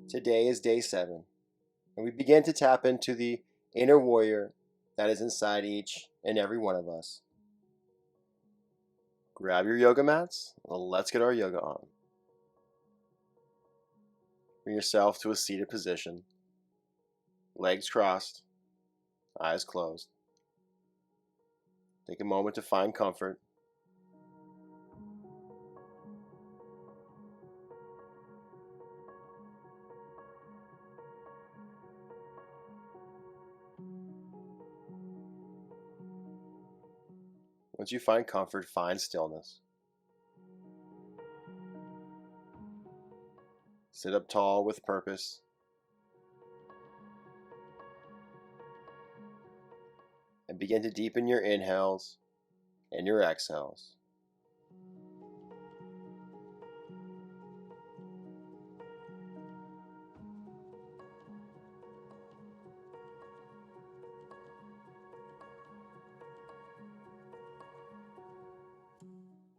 Today is day 7, and we begin to tap into the inner warrior that is inside each and every one of us. Grab your yoga mats, and let's get our yoga on. Bring yourself to a seated position, legs crossed, eyes closed. Take a moment to find comfort. Once you find comfort, find stillness. Sit up tall with purpose. And begin to deepen your inhales and your exhales.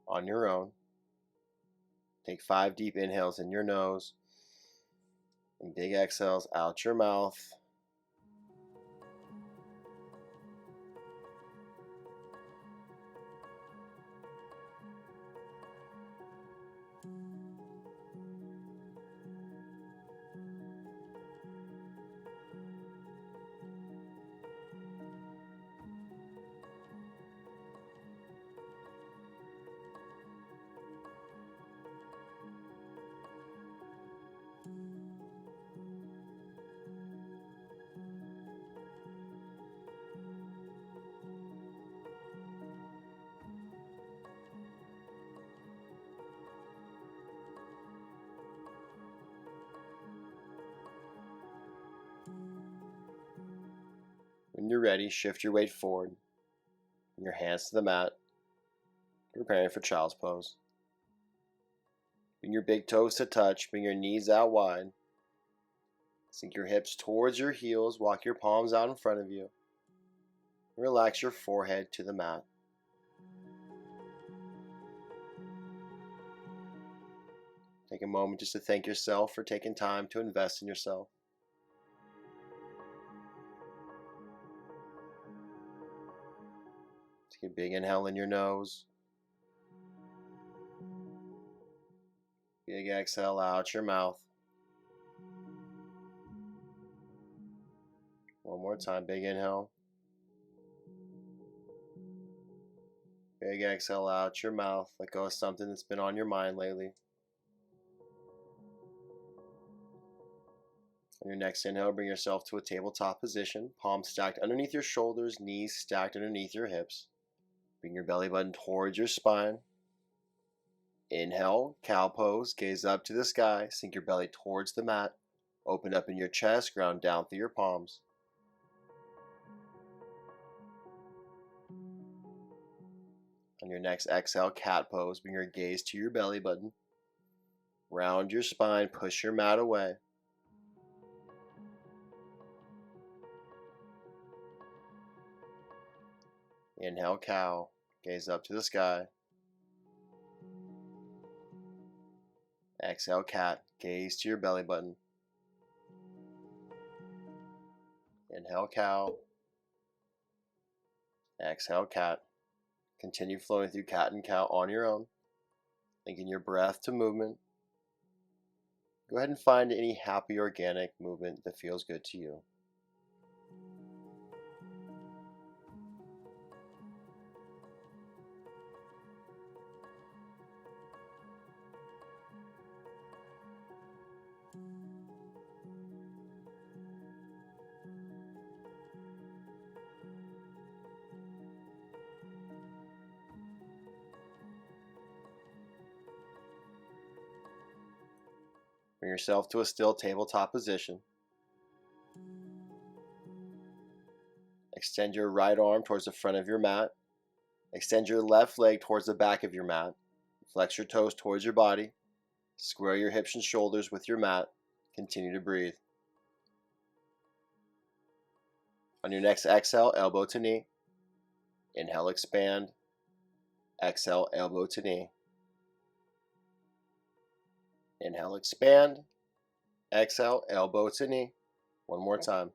On your own, take 5 deep inhales in your nose and big exhales out your mouth. When you're ready, shift your weight forward. Bring your hands to the mat, preparing for child's pose. Bring your big toes to touch, bring your knees out wide. Sink your hips towards your heels, walk your palms out in front of you. Relax your forehead to the mat. Take a moment just to thank yourself for taking time to invest in yourself. Take a big inhale in your nose. Big exhale out your mouth. One more time, big inhale. Big exhale out your mouth. Let go of something that's been on your mind lately. On your next inhale, bring yourself to a tabletop position. Palms stacked underneath your shoulders, knees stacked underneath your hips. Bring your belly button towards your spine. Inhale, cow pose, gaze up to the sky, sink your belly towards the mat, open up in your chest, ground down through your palms. On your next exhale, cat pose, bring your gaze to your belly button, round your spine, push your mat away. Inhale, cow, gaze up to the sky. Exhale, cat, gaze to your belly button. Inhale, cow. Exhale, cat. Continue flowing through cat and cow on your own, linking your breath to movement. Go ahead and find any happy organic movement that feels good to you. Bring yourself to a still tabletop position. Extend your right arm towards the front of your mat. Extend your left leg towards the back of your mat. Flex your toes towards your body. Square your hips and shoulders with your mat. Continue to breathe. On your next exhale, elbow to knee. Inhale, expand. Exhale, elbow to knee. Inhale, expand. Exhale, elbow to knee. One more time.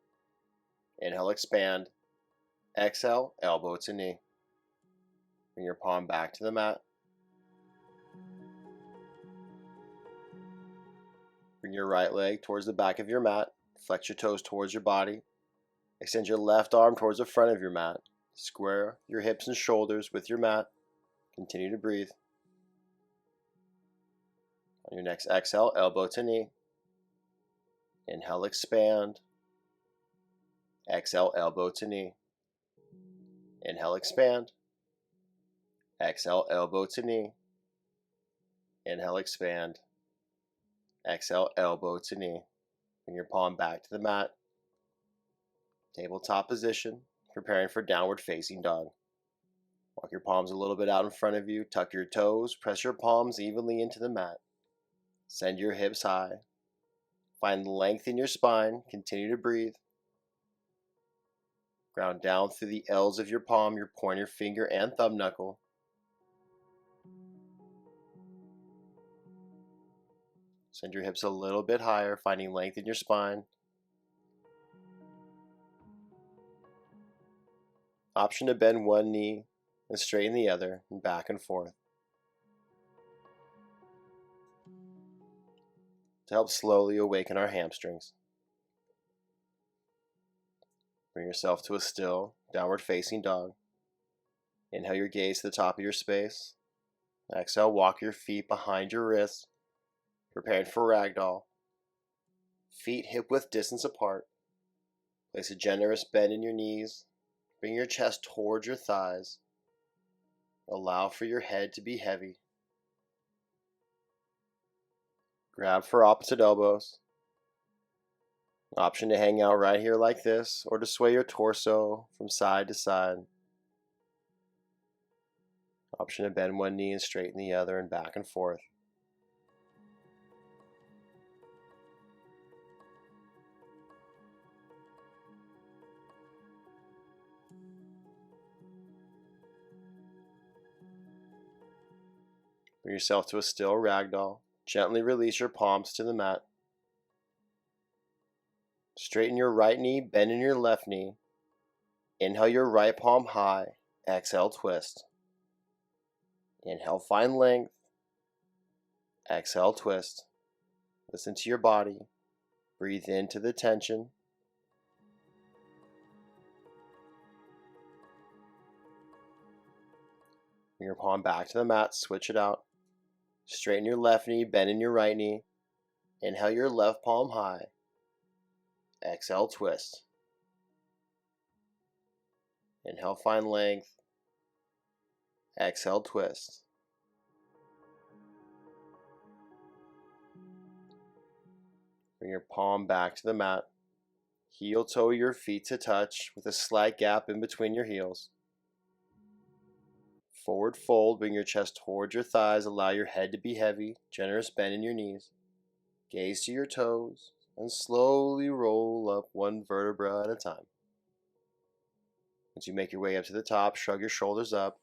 Inhale, expand. Exhale, elbow to knee. Bring your palm back to the mat. Bring your right leg towards the back of your mat. Flex your toes towards your body. Extend your left arm towards the front of your mat. Square your hips and shoulders with your mat. Continue to breathe. On your next exhale, elbow to knee. Inhale, expand. Exhale, elbow to knee. Inhale, expand. Exhale, elbow to knee. Inhale, expand. Exhale, elbow to knee. Bring your palm back to the mat. Tabletop position, preparing for downward facing dog. Walk your palms a little bit out in front of you. Tuck your toes. Press your palms evenly into the mat. Send your hips high. Find length in your spine. Continue to breathe. Ground down through the L's of your palm, your pointer finger and thumb knuckle. Send your hips a little bit higher, finding length in your spine. Option to bend one knee and straighten the other, and back and forth. To help slowly awaken our hamstrings. Bring yourself to a still, downward facing dog. Inhale your gaze to the top of your space. Exhale, walk your feet behind your wrists, preparing for ragdoll. Feet hip-width distance apart. Place a generous bend in your knees. Bring your chest towards your thighs. Allow for your head to be heavy. Grab for opposite elbows. Option to hang out right here like this, or to sway your torso from side to side. Option to bend one knee and straighten the other, and back and forth. Bring yourself to a still ragdoll. Gently release your palms to the mat. Straighten your right knee, bend in your left knee. Inhale your right palm high. Exhale, twist. Inhale, find length. Exhale, twist. Listen to your body. Breathe into the tension. Bring your palm back to the mat. Switch it out. Straighten your left knee, bend in your right knee. Inhale your left palm high. Exhale, twist. Inhale, find length. Exhale, twist. Bring your palm back to the mat. Heel toe your feet to touch with a slight gap in between your heels. Forward fold, bring your chest towards your thighs. Allow your head to be heavy. Generous bend in your knees. Gaze to your toes and slowly roll up one vertebra at a time. Once you make your way up to the top, shrug your shoulders up.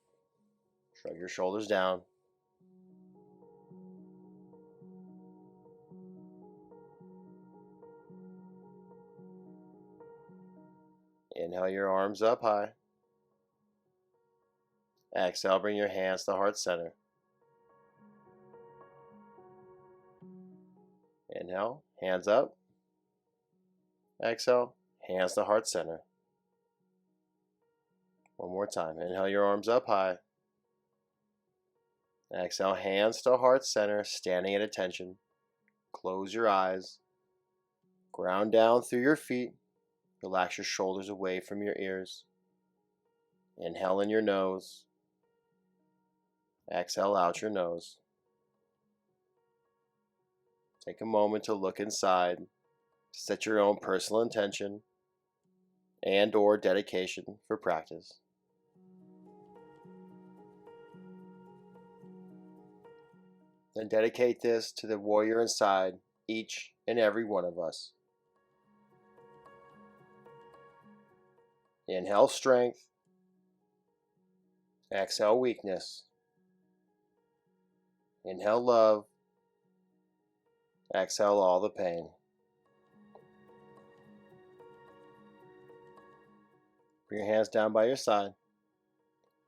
Shrug your shoulders down. Inhale your arms up high. Exhale, bring your hands to heart center. Inhale, hands up. Exhale, hands to heart center. One more time. Inhale your arms up high. Exhale, hands to heart center, standing at attention. Close your eyes. Ground down through your feet. Relax your shoulders away from your ears. Inhale in your nose. Exhale out your nose. Take a moment to look inside, to set your own personal intention and/or dedication for practice. Then dedicate this to the warrior inside each and every one of us. Inhale strength. Exhale weakness. Inhale love. Exhale all the pain. Bring your hands down by your side.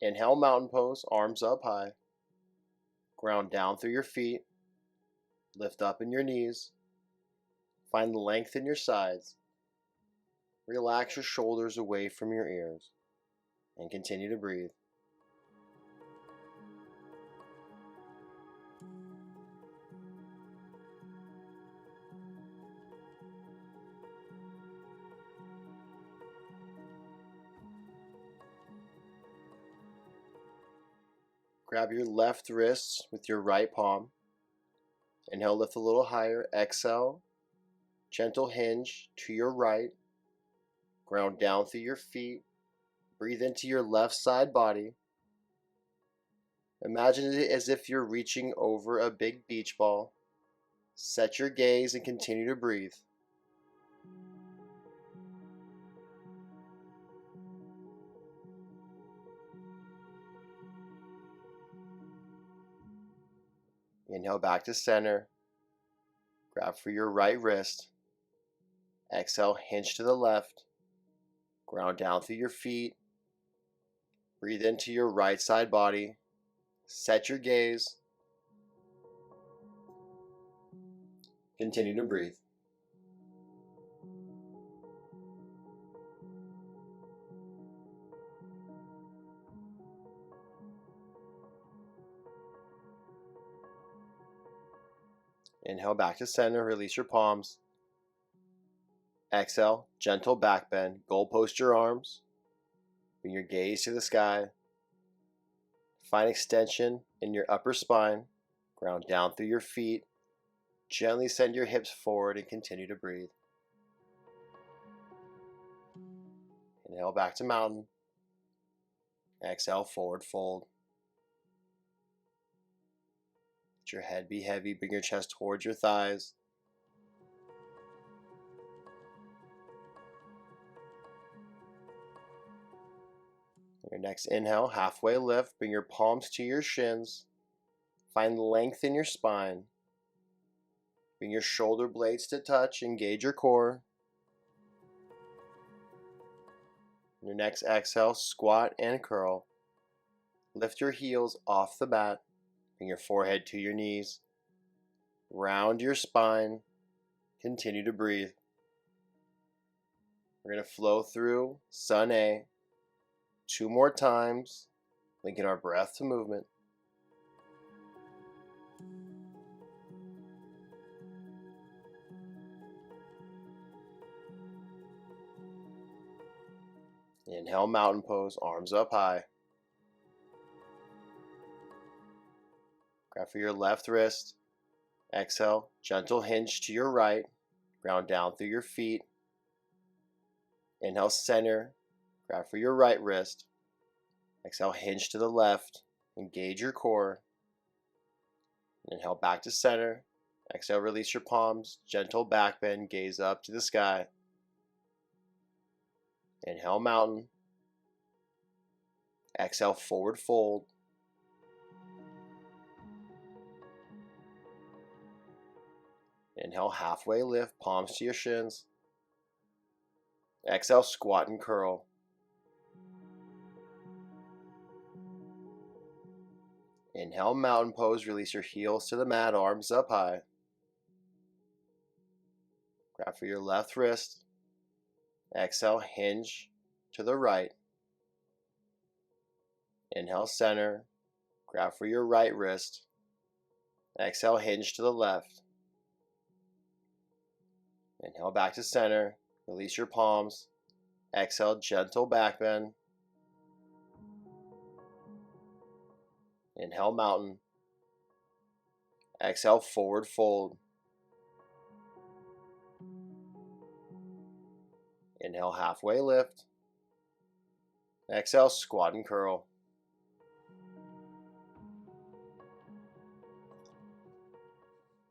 Inhale, mountain pose, arms up high. Ground down through your feet. Lift up in your knees. Find length in your sides. Relax your shoulders away from your ears. And continue to breathe. Grab your left wrist with your right palm. Inhale, lift a little higher. Exhale, gentle hinge to your right. Ground down through your feet. Breathe into your left side body. Imagine it as if you're reaching over a big beach ball. Set your gaze and continue to breathe. Inhale back to center. Grab for your right wrist. Exhale, hinge to the left. Ground down through your feet. Breathe into your right side body. Set your gaze. Continue to breathe. Inhale back to center, release your palms. Exhale, gentle back bend, goal post your arms. Bring your gaze to the sky. Find extension in your upper spine. Ground down through your feet. Gently send your hips forward and continue to breathe. Inhale back to mountain. Exhale, forward fold. Let your head be heavy. Bring your chest towards your thighs. Your next inhale, halfway lift. Bring your palms to your shins. Find length in your spine. Bring your shoulder blades to touch. Engage your core. Your next exhale, squat and curl. Lift your heels off the mat. Bring your forehead to your knees. Round your spine. Continue to breathe. We're going to flow through Sun A 2 more times, linking our breath to movement. Inhale, mountain pose, arms up high. Grab for your left wrist. Exhale, gentle hinge to your right. Ground down through your feet. Inhale, center. Grab for your right wrist. Exhale, hinge to the left. Engage your core. Inhale back to center. Exhale, release your palms. Gentle back bend, gaze up to the sky. Inhale, mountain. Exhale, forward fold. Inhale, halfway lift, palms to your shins. Exhale, squat and curl. Inhale, mountain pose, release your heels to the mat, arms up high. Grab for your left wrist. Exhale, hinge to the right. Inhale, center. Grab for your right wrist. Exhale, hinge to the left. Inhale back to center. Release your palms. Exhale, gentle back bend. Inhale, mountain. Exhale, forward fold. Inhale, halfway lift. Exhale, squat and curl.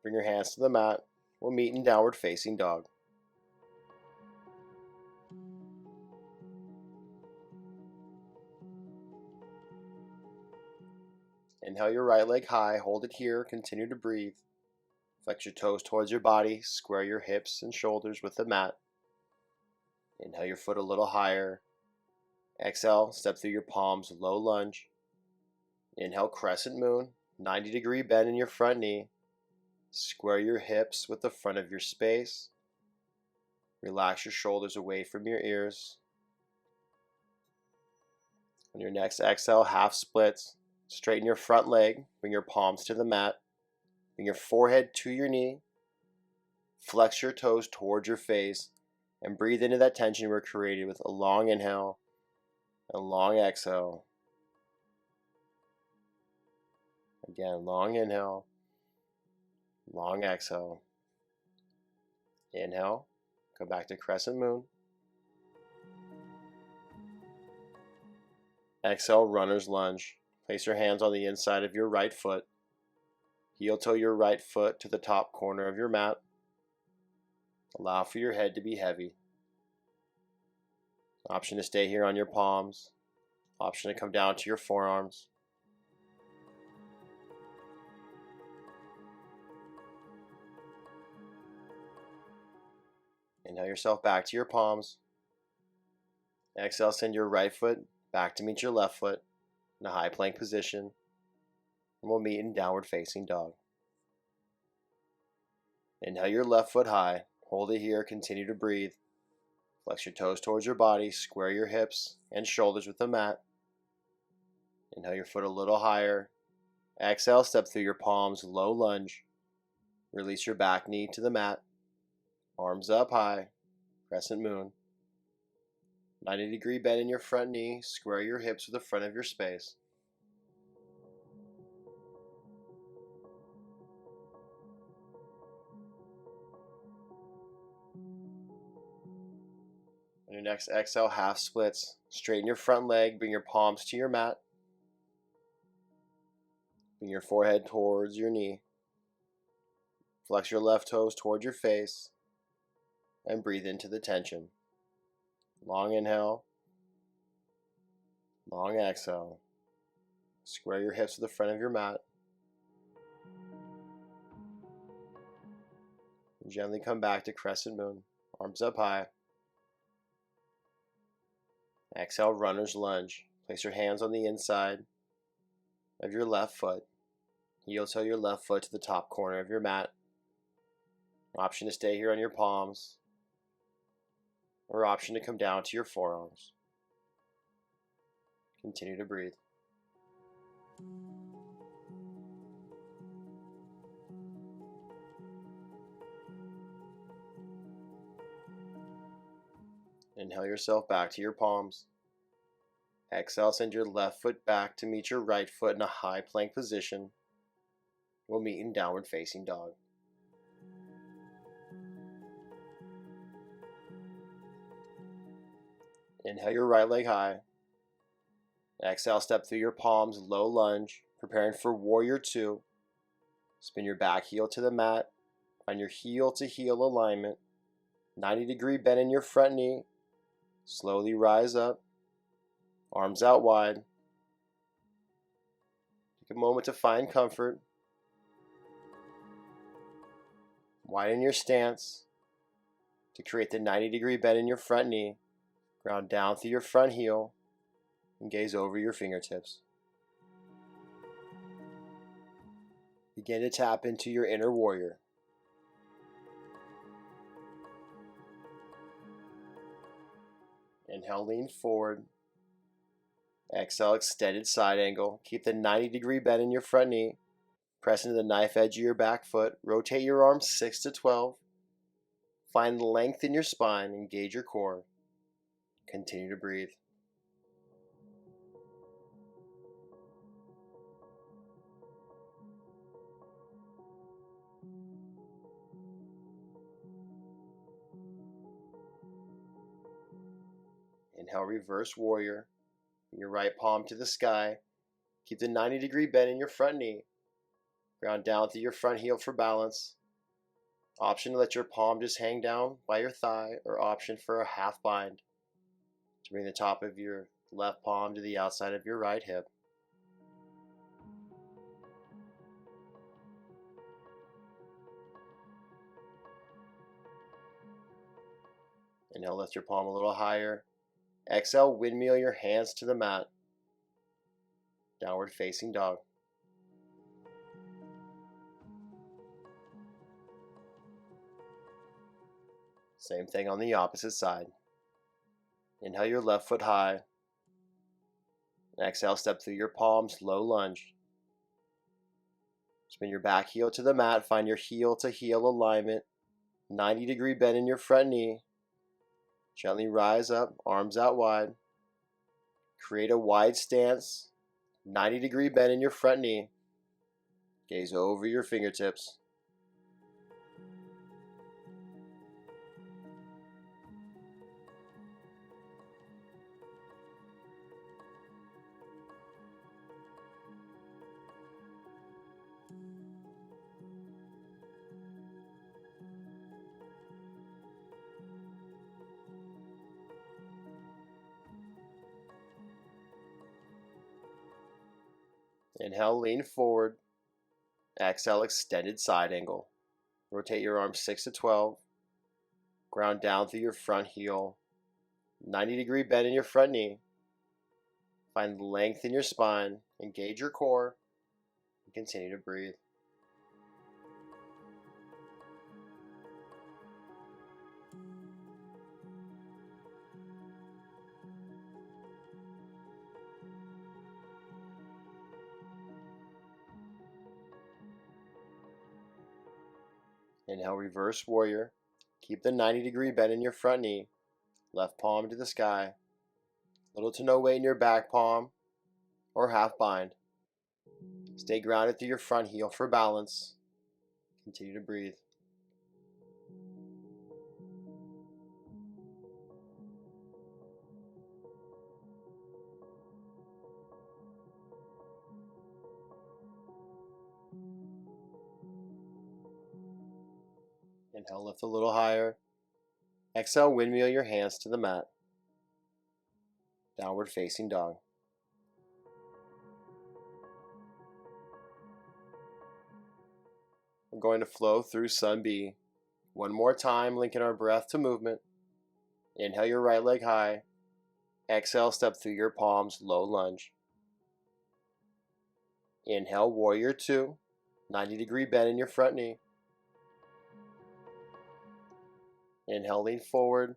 Bring your hands to the mat. We'll meet in downward facing dog. Inhale your right leg high, hold it here, continue to breathe. Flex your toes towards your body, square your hips and shoulders with the mat. Inhale your foot a little higher. Exhale, step through your palms, low lunge. Inhale, crescent moon, 90-degree bend in your front knee. Square your hips with the front of your space. Relax your shoulders away from your ears. On your next exhale, half splits. Straighten your front leg, bring your palms to the mat. Bring your forehead to your knee. Flex your toes towards your face and breathe into that tension we're created with a long inhale and a long exhale. Again, long inhale, long exhale. Inhale, go back to crescent moon. Exhale, runner's lunge. Place your hands on the inside of your right foot. Heel toe your right foot to the top corner of your mat. Allow for your head to be heavy. Option to stay here on your palms. Option to come down to your forearms. Inhale yourself back to your palms. Exhale, send your right foot back to meet your left foot in a high plank position. And we'll meet in downward facing dog. Inhale your left foot high. Hold it here. Continue to breathe. Flex your toes towards your body. Square your hips and shoulders with the mat. Inhale your foot a little higher. Exhale, step through your palms, low lunge. Release your back knee to the mat. Arms up high. Crescent moon. 90-degree bend in your front knee. Square your hips with the front of your space. On your next exhale, half splits. Straighten your front leg, bring your palms to your mat. Bring your forehead towards your knee. Flex your left toes towards your face. And breathe into the tension. Long inhale. Long exhale. Square your hips to the front of your mat. And gently come back to crescent moon. Arms up high. Exhale, runner's lunge. Place your hands on the inside of your left foot. Heel toe your left foot to the top corner of your mat. Option to stay here on your palms, or option to come down to your forearms. Continue to breathe. Inhale yourself back to your palms. Exhale, send your left foot back to meet your right foot in a high plank position. We'll meet in downward facing dog. Inhale your right leg high. Exhale, step through your palms, low lunge, preparing for warrior two. Spin your back heel to the mat. Find your heel to heel alignment. 90-degree bend in your front knee. Slowly rise up. Arms out wide. Take a moment to find comfort. Widen your stance to create the 90-degree bend in your front knee. Ground down through your front heel and gaze over your fingertips. Begin to tap into your inner warrior. Inhale, lean forward. Exhale, extended side angle. Keep the 90-degree bend in your front knee. Press into the knife edge of your back foot. Rotate your arms 6 to 12. Find length in your spine. Engage your core. Continue to breathe. Inhale, reverse warrior. Bring your right palm to the sky. Keep the 90-degree bend in your front knee. Ground down through your front heel for balance. Option to let your palm just hang down by your thigh, or option for a half bind to bring the top of your left palm to the outside of your right hip. Inhale, lift your palm a little higher. Exhale, windmill your hands to the mat. Downward facing dog. Same thing on the opposite side. Inhale your left foot high. Exhale, step through your palms, low lunge. Spin your back heel to the mat, find your heel to heel alignment. 90-degree bend in your front knee. Gently rise up, arms out wide. Create a wide stance, 90-degree bend in your front knee. Gaze over your fingertips. Inhale, lean forward. Exhale, extended side angle. Rotate your arms 6 to 12. Ground down through your front heel. 90-degree bend in your front knee. Find length in your spine. Engage your core. And continue to breathe. Inhale, reverse warrior. Keep the 90-degree bend in your front knee. Left palm to the sky. Little to no weight in your back palm or half bind. Stay grounded through your front heel for balance. Continue to breathe. Inhale, lift a little higher. Exhale, windmill your hands to the mat. Downward facing dog. We're going to flow through Sun B. One more time, linking our breath to movement. Inhale your right leg high. Exhale, step through your palms, low lunge. Inhale, warrior 2. 90-degree bend in your front knee. Inhale, lean forward.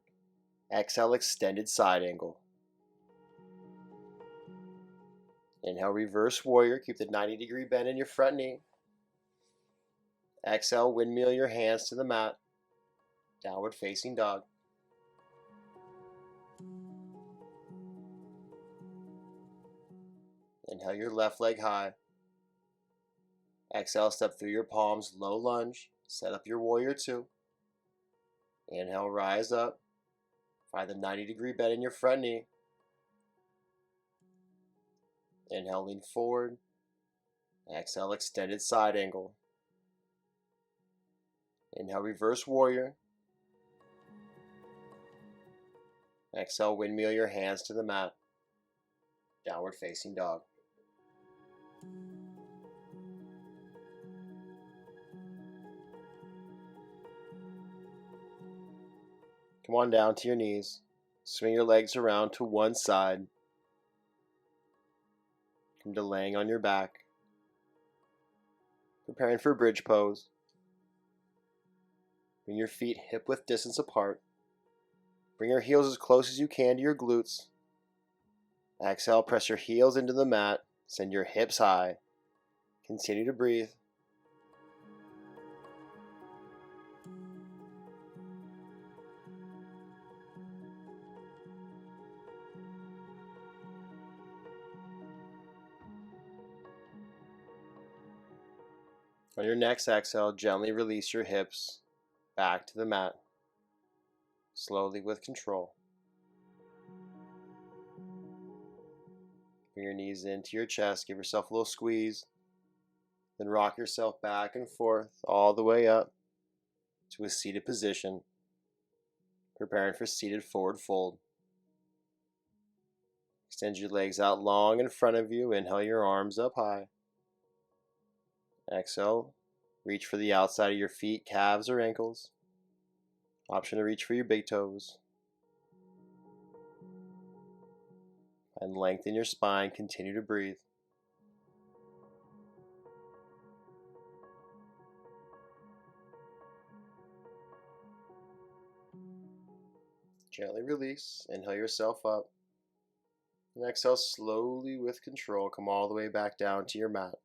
Exhale, extended side angle. Inhale, reverse warrior. Keep the 90-degree bend in your front knee. Exhale, windmill your hands to the mat. Downward facing dog. Inhale your left leg high. Exhale, step through your palms, low lunge. Set up your warrior 2. Inhale, rise up. Find the 90-degree bend in your front knee. Inhale, lean forward. Exhale, extended side angle. Inhale, reverse warrior. Exhale, windmill your hands to the mat. Downward facing dog. Come on down to your knees. Swing your legs around to one side. Come to laying on your back. Preparing for bridge pose. Bring your feet hip-width distance apart. Bring your heels as close as you can to your glutes. Exhale, press your heels into the mat. Send your hips high. Continue to breathe. On your next exhale, gently release your hips back to the mat. Slowly with control. Bring your knees into your chest, give yourself a little squeeze. Then rock yourself back and forth all the way up to a seated position. Preparing for seated forward fold. Extend your legs out long in front of you. Inhale your arms up high. Exhale, reach for the outside of your feet, calves or ankles. Option to reach for your big toes. and lengthen your spine. Continue to breathe. Gently release. Inhale yourself up. And exhale slowly with control. Come all the way back down to your mat.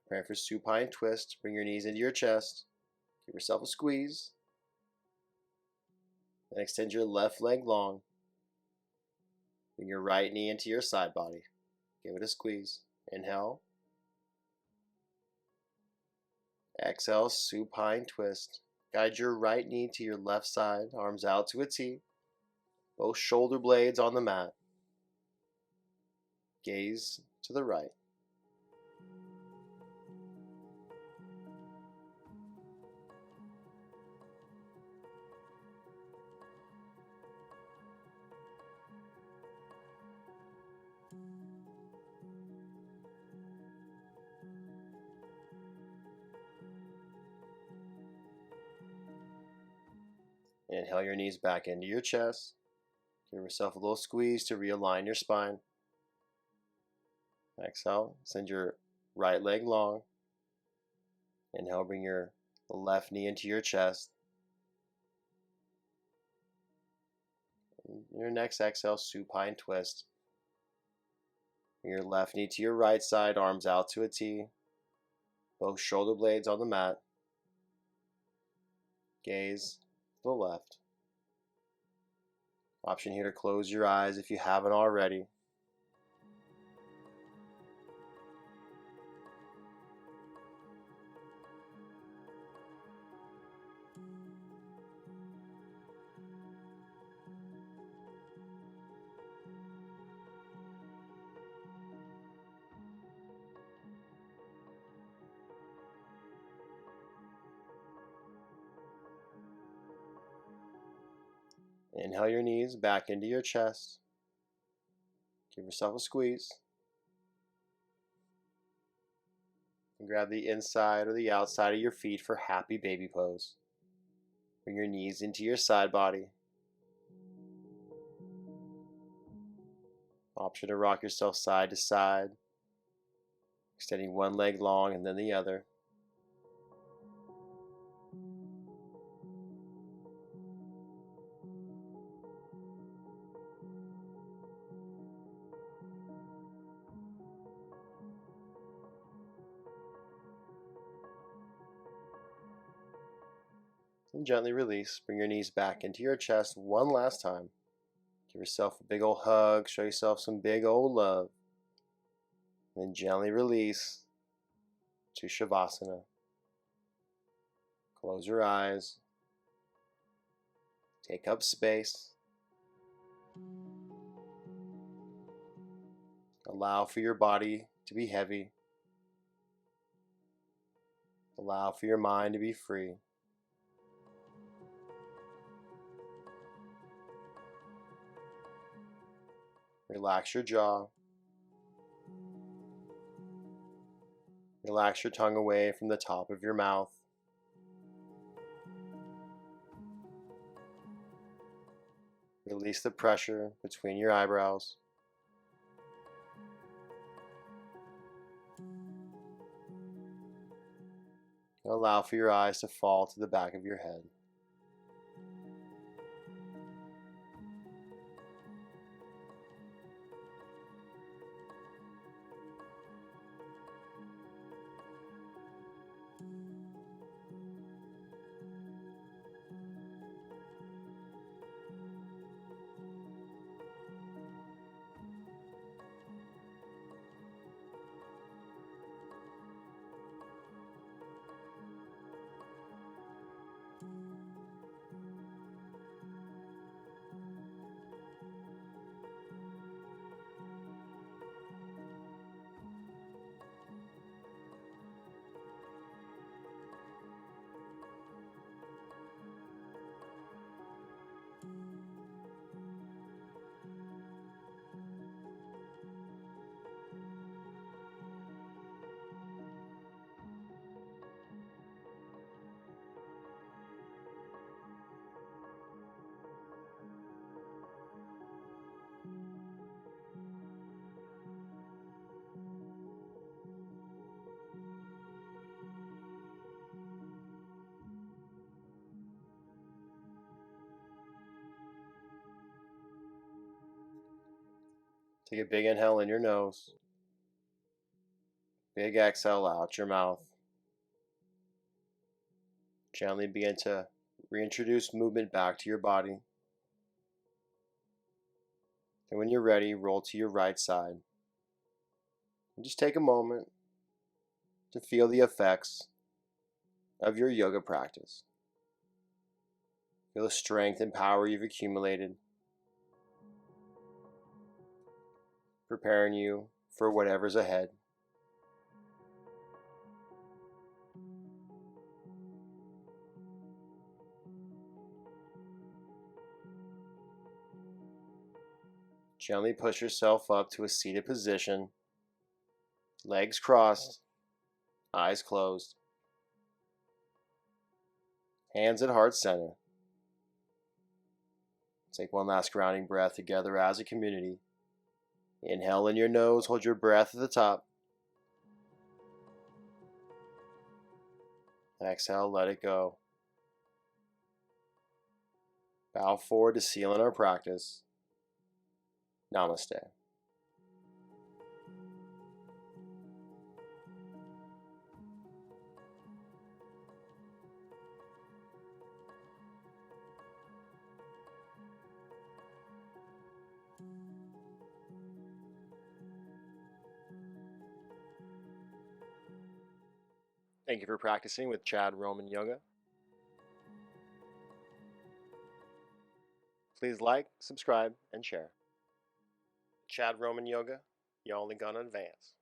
Prepare for supine twist. Bring your knees into your chest. Give yourself a squeeze. And extend your left leg long. Bring your right knee into your side body. Give it a squeeze. Inhale. Exhale, supine twist. Guide your right knee to your left side, arms out to a T. Both shoulder blades on the mat. Gaze to the right. Inhale your knees back into your chest. Give yourself a little squeeze to realign your spine. Exhale, send your right leg long. Inhale, bring your left knee into your chest. Your next exhale, supine twist. Bring your left knee to your right side, arms out to a T. Both shoulder blades on the mat. Gaze to the left. Option here to close your eyes if you haven't already. Inhale your knees back into your chest. Give yourself a squeeze. And grab the inside or the outside of your feet for happy baby pose. Bring your knees into your side body. Option to rock yourself side to side, extending one leg long and then the other. And gently release. Bring your knees back into your chest one last time. Give yourself a big old hug. Show yourself some big old love. And then gently release to Shavasana. Close your eyes. Take up space. Allow for your body to be heavy. Allow for your mind to be free. Relax your jaw. Relax your tongue away from the top of your mouth. Release the pressure between your eyebrows. Allow for your eyes to fall to the back of your head. Take a big inhale in your nose. Big exhale out your mouth. Gently begin to reintroduce movement back to your body. And when you're ready, roll to your right side. And just take a moment to feel the effects of your yoga practice. Feel the strength and power you've accumulated, preparing you for whatever's ahead. Gently push yourself up to a seated position, legs crossed, eyes closed, hands at heart center. Take one last grounding breath together as a community. Inhale in your nose, hold your breath at the top. Exhale, let it go. Bow forward to seal in our practice. Namaste. Thank you for practicing with Chad Roman Yoga. Please like, subscribe, and share. Chad Roman Yoga, you're only gonna advance.